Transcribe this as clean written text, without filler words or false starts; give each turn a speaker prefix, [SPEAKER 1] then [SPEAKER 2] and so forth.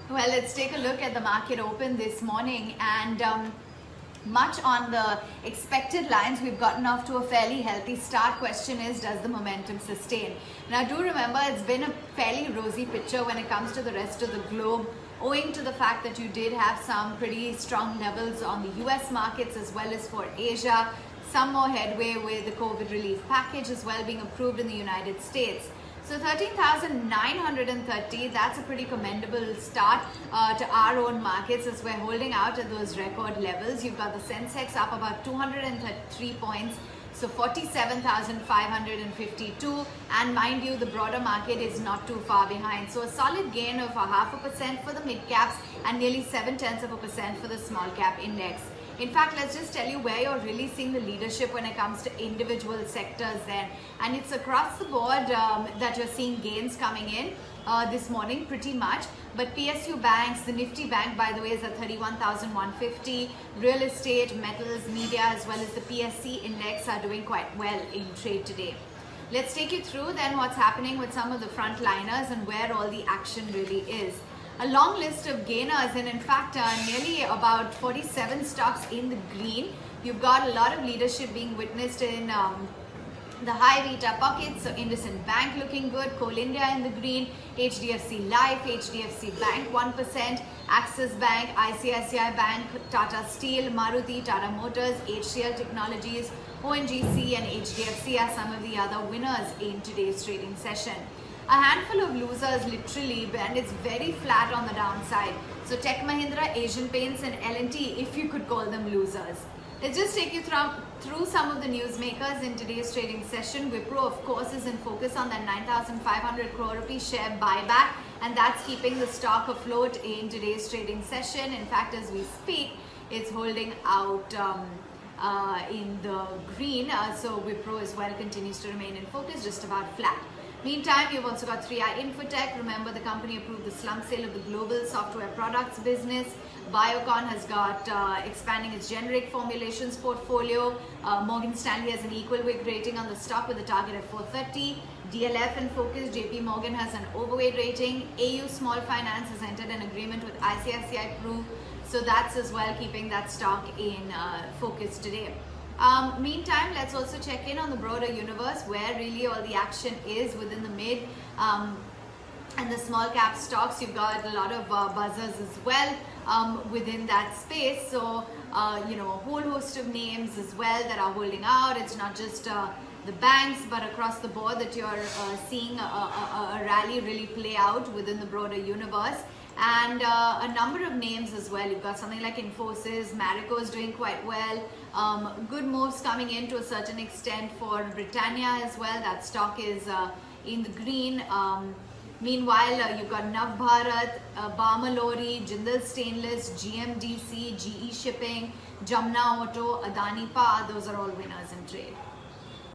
[SPEAKER 1] Well, let's take a look at the market open this morning, and much on the expected lines. We've gotten off to a fairly healthy start. Question is, does the momentum sustain? Now, do remember, it's been a fairly rosy picture when it comes to the rest of the globe, owing to the fact that you did have some pretty strong levels on the US markets as well as for Asia. Some more headway with the COVID relief package as well being approved in the United States. So 13,930, that's a pretty commendable start to our own markets as we're holding out at those record levels. You've got the Sensex up about 233 points, so 47,552, and mind you, the broader market is not too far behind. So a solid gain of 0.5% for the mid caps and nearly 0.7% for the small cap index. In fact, let's just tell you where you're really seeing the leadership when it comes to individual sectors then. And it's across the board that you're seeing gains coming in this morning pretty much. But PSU banks, the Nifty Bank, by the way, is at 31,150. Real estate, metals, media, as well as the PSC index are doing quite well in trade today. Let's take you through then what's happening with some of the frontliners and where all the action really is. A long list of gainers, and in fact nearly about 47 stocks in the green. You've got a lot of leadership being witnessed in the high beta pockets. So IndusInd Bank looking good, Coal India in the green, HDFC Life, HDFC Bank 1%, Axis Bank, ICICI Bank, Tata Steel, Maruti, Tata Motors, HCL Technologies, ONGC and HDFC are some of the other winners in today's trading session. A handful of losers literally, and it's very flat on the downside. So Tech Mahindra, Asian Paints and L&T, if you could call them losers. Let's just take you through some of the newsmakers in today's trading session. Wipro, of course, is in focus on that 9,500 crore rupee share buyback, and that's keeping the stock afloat in today's trading session. In fact, as we speak, it's holding out in the green. So Wipro as well continues to remain in focus, just about flat. Meantime, you've also got 3i Infotech. Remember, the company approved the slump sale of the global software products business. Biocon has got expanding its generic formulations portfolio. Morgan Stanley has an equal weight rating on the stock with a target at 430. DLF in focus. JP Morgan has an overweight rating. AU Small Finance has entered an agreement with ICICI Pru. So that's as well keeping that stock in focus today. Meantime, let's also check in on the broader universe where really all the action is within the mid and the small cap stocks. You've got a lot of buzzers as well within that space. So, you know, a whole host of names as well that are holding out. It's not just the banks, but across the board that you're seeing a rally really play out within the broader universe. And a number of names as well. You've got something like Infosys, Marico is doing quite well. Good moves coming in to a certain extent for Britannia as well. That stock is in the green. Meanwhile, you've got Navbharat, Bamalori, Jindal Stainless, GMDC, GE Shipping, Jamna Auto, Adani Power. Those are all winners in trade.